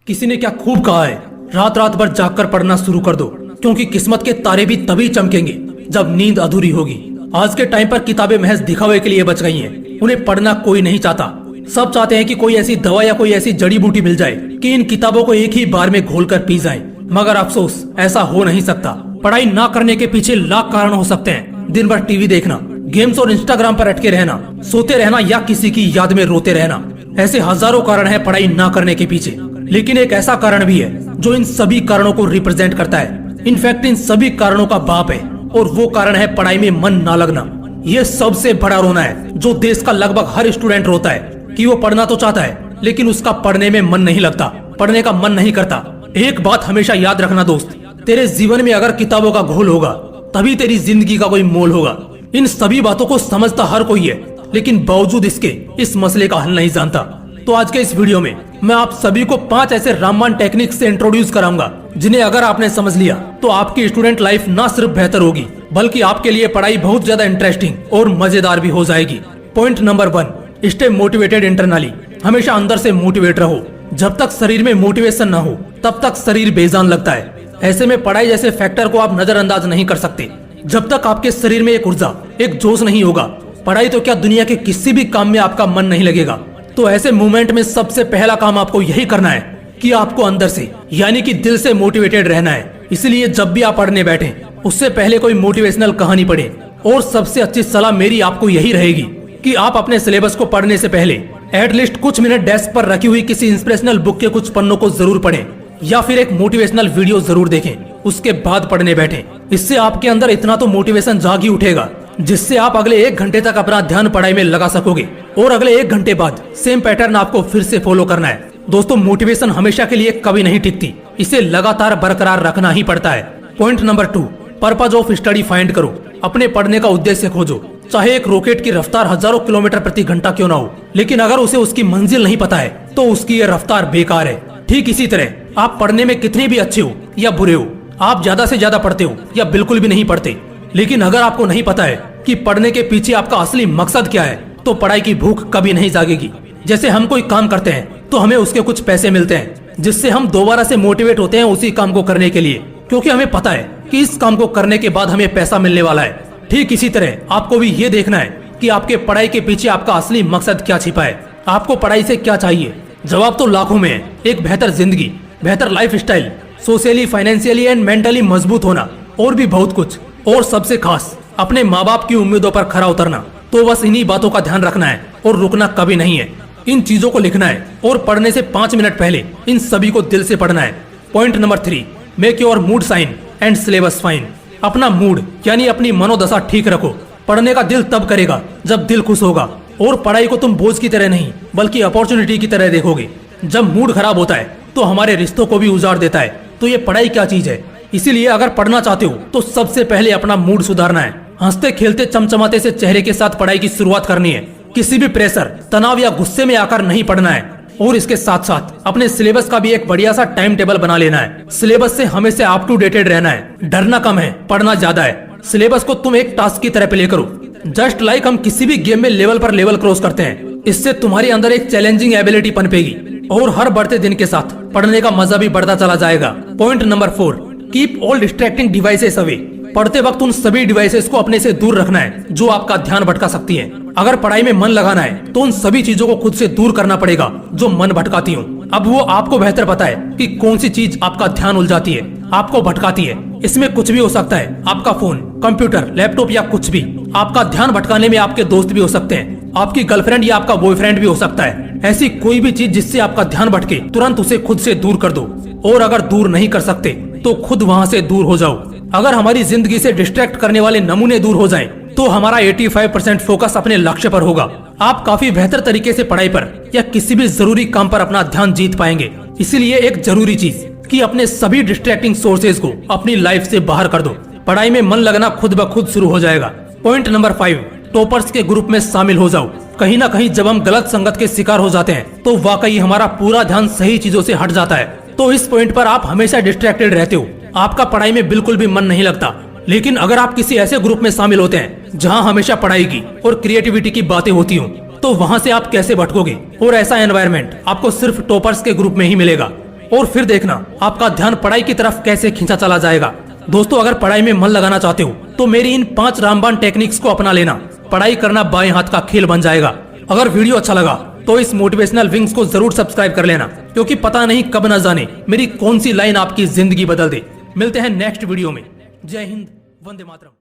किसी ने क्या खूब कहा है, रात रात भर जागकर पढ़ना शुरू कर दो, क्योंकि किस्मत के तारे भी तभी चमकेंगे जब नींद अधूरी होगी। आज के टाइम पर किताबें महज दिखावे के लिए बच गई हैं। उन्हें पढ़ना कोई नहीं चाहता। सब चाहते हैं कि कोई ऐसी दवा या कोई ऐसी जड़ी बूटी मिल जाए कि इन किताबों को एक ही बार में घोलकर पी जाए। मगर अफसोस, ऐसा हो नहीं सकता। पढ़ाई ना करने के पीछे लाख कारण हो सकते हैं। दिन भर टीवी देखना, गेम्स और इंस्टाग्राम पर अटके रहना, सोते रहना या किसी की याद में रोते रहना, ऐसे हजारों कारण है पढ़ाई ना करने के पीछे। लेकिन एक ऐसा कारण भी है जो इन सभी कारणों को रिप्रेजेंट करता है। इनफैक्ट इन सभी कारणों का बाप है, और वो कारण है पढ़ाई में मन ना लगना। ये सबसे बड़ा रोना है जो देश का लगभग हर स्टूडेंट रोता है कि वो पढ़ना तो चाहता है, लेकिन उसका पढ़ने में मन नहीं लगता, पढ़ने का मन नहीं करता। एक बात हमेशा याद रखना दोस्त, तेरे जीवन में अगर किताबों का घोल होगा तभी तेरी जिंदगी का कोई मोल होगा। इन सभी बातों को समझता हर कोई है, लेकिन बावजूद इसके इस मसले का हल नहीं जानता। तो आज के इस वीडियो में मैं आप सभी को 5 ऐसे रामबाण टेक्निक से इंट्रोड्यूस कराऊंगा जिन्हें अगर आपने समझ लिया तो आपकी स्टूडेंट लाइफ ना सिर्फ बेहतर होगी, बल्कि आपके लिए पढ़ाई बहुत ज्यादा इंटरेस्टिंग और मजेदार भी हो जाएगी। Point number 1, stay motivated internally. हमेशा अंदर से मोटिवेट रहो। जब तक शरीर में मोटिवेशन ना हो तब तक शरीर बेजान लगता है। ऐसे में पढ़ाई जैसे फैक्टर को आप नजरअंदाज नहीं कर सकते। जब तक आपके शरीर में एक ऊर्जा, एक जोश नहीं होगा, पढ़ाई तो क्या दुनिया के किसी भी काम में आपका मन नहीं लगेगा। तो ऐसे मोमेंट में सबसे पहला काम आपको यही करना है कि आपको अंदर से यानी कि दिल से मोटिवेटेड रहना है। इसलिए जब भी आप पढ़ने बैठे उससे पहले कोई मोटिवेशनल कहानी पढ़े। और सबसे अच्छी सलाह मेरी आपको यही रहेगी कि आप अपने सिलेबस को पढ़ने से पहले एटलीस्ट कुछ मिनट डेस्क पर रखी हुई किसी इंस्पिरेशनल बुक के कुछ पन्नों को जरूर पढ़ें, या फिर एक मोटिवेशनल वीडियो जरूर देखें, उसके बाद पढ़ने बैठें। इससे आपके अंदर इतना तो मोटिवेशन जाग ही उठेगा जिससे आप अगले 1 घंटे तक अपना ध्यान पढ़ाई में लगा सकोगे, और अगले 1 घंटे बाद सेम पैटर्न आपको फिर से फॉलो करना है। दोस्तों, मोटिवेशन हमेशा के लिए कभी नहीं टिकती, इसे लगातार बरकरार रखना ही पड़ता है। Point number 2, purpose of study find करो। अपने पढ़ने का उद्देश्य खोजो। चाहे एक रॉकेट की रफ्तार हजारों किलोमीटर प्रति घंटा क्यों ना हो, लेकिन अगर उसे उसकी मंजिल नहीं पता है तो उसकी ये रफ्तार बेकार है। ठीक इसी तरह आप पढ़ने में कितने भी अच्छे हो या बुरे हो, आप ज्यादा से ज्यादा पढ़ते हो या बिल्कुल भी नहीं पढ़ते, लेकिन अगर आपको नहीं पता है कि पढ़ने के पीछे आपका असली मकसद क्या है, तो पढ़ाई की भूख कभी नहीं जागेगी। जैसे हम कोई काम करते हैं तो हमें उसके कुछ पैसे मिलते हैं, जिससे हम दोबारा से मोटिवेट होते हैं उसी काम को करने के लिए, क्योंकि हमें पता है कि इस काम को करने के बाद हमें पैसा मिलने वाला है। ठीक इसी तरह आपको भी ये देखना है कि आपके पढ़ाई के पीछे आपका असली मकसद क्या छिपा है। आपको पढ़ाई से क्या चाहिए? जवाब तो लाखों में है। एक बेहतर जिंदगी, बेहतर life style, socially, financially and mentally मजबूत होना, और भी बहुत कुछ। और सबसे खास अपने माँ बाप की उम्मीदों पर खरा उतरना। तो बस इन्हीं बातों का ध्यान रखना है और रुकना कभी नहीं है। इन चीजों को लिखना है और पढ़ने से 5 मिनट पहले इन सभी को दिल से पढ़ना है। Point number 3, make your mood shine and syllabus fine. अपना मूड यानी अपनी मनोदशा ठीक रखो। पढ़ने का दिल तब करेगा जब दिल खुश होगा, और पढ़ाई को तुम बोझ की तरह नहीं बल्कि अपॉर्चुनिटी की तरह देखोगे। जब मूड खराब होता है तो हमारे रिश्तों को भी उजाड़ देता है। तो ये पढ़ाई क्या चीज है? इसीलिए अगर पढ़ना चाहते हो तो सबसे पहले अपना मूड सुधारना है। हंसते खेलते चमचमाते से चेहरे के साथ पढ़ाई की शुरुआत करनी है। किसी भी प्रेशर, तनाव या गुस्से में आकर नहीं पढ़ना है। और इसके साथ साथ अपने सिलेबस का भी एक बढ़िया सा टाइम टेबल बना लेना है। सिलेबस से हमेशा अप टू डेटेड रहना है। डरना कम है, पढ़ना ज्यादा है। सिलेबस को तुम एक टास्क की तरह प्ले करो, जस्ट लाइक हम किसी भी गेम में लेवल पर लेवल क्रॉस करते हैं। इससे तुम्हारे अंदर एक चैलेंजिंग एबिलिटी पनपेगी, और हर बढ़ते दिन के साथ पढ़ने का मजा भी बढ़ता चला जाएगा। Point number 4, keep all distracting devices away. पढ़ते वक्त उन सभी डिवाइसेस को अपने से दूर रखना है जो आपका ध्यान भटका सकती हैं। अगर पढ़ाई में मन लगाना है तो उन सभी चीजों को खुद से दूर करना पड़ेगा जो मन भटकाती हूँ। अब वो आपको बेहतर पता है कि कौन सी चीज आपका ध्यान उलझाती है, आपको भटकाती है। इसमें कुछ भी हो सकता है, आपका फोन, कंप्यूटर, लैपटॉप या कुछ भी। आपका ध्यान भटकाने में आपके दोस्त भी हो सकते हैं, आपकी गर्लफ्रेंड या आपका बॉयफ्रेंड भी हो सकता है। ऐसी कोई भी चीज जिससे आपका ध्यान भटके, तुरंत उसे खुद से दूर कर दो। और अगर दूर नहीं कर सकते तो खुद वहाँ से दूर हो जाओ। अगर हमारी जिंदगी से डिस्ट्रैक्ट करने वाले नमूने दूर हो जाएं, तो हमारा 85% फोकस अपने लक्ष्य पर होगा। आप काफी बेहतर तरीके से पढ़ाई पर या किसी भी जरूरी काम पर अपना ध्यान जीत पाएंगे। इसीलिए एक जरूरी चीज कि अपने सभी डिस्ट्रैक्टिंग सोर्सेज को अपनी लाइफ से बाहर कर दो। पढ़ाई में मन लगना खुद ब खुद शुरू हो जाएगा। पॉइंट नंबर 5, टॉपर्स के ग्रुप में शामिल हो जाओ। कहीं ना कहीं जब हम गलत संगत के शिकार हो जाते हैं तो वाकई हमारा पूरा ध्यान सही चीजों से हट जाता है। तो इस पॉइंट पर आप हमेशा डिस्ट्रैक्टेड रहते हो, आपका पढ़ाई में बिल्कुल भी मन नहीं लगता। लेकिन अगर आप किसी ऐसे ग्रुप में शामिल होते हैं जहां हमेशा पढ़ाई की और क्रिएटिविटी की बातें होती हों, तो वहां से आप कैसे भटकोगे। और ऐसा एनवायरनमेंट आपको सिर्फ टॉपर्स के ग्रुप में ही मिलेगा। और फिर देखना आपका ध्यान पढ़ाई की तरफ कैसे खींचा चला जाएगा। दोस्तों, अगर पढ़ाई में मन लगाना चाहते हो तो मेरी इन 5 रामबाण टेक्निक्स को अपना लेना। पढ़ाई करना बाएं हाथ का खेल बन जाएगा। अगर वीडियो अच्छा लगा तो इस मोटिवेशनल विंग्स को जरूर सब्सक्राइब कर लेना, क्योंकि पता नहीं कब न जाने मेरी कौन सी लाइन आपकी जिंदगी बदल दे। मिलते हैं नेक्स्ट वीडियो में। जय हिंद, वंदे मातरम।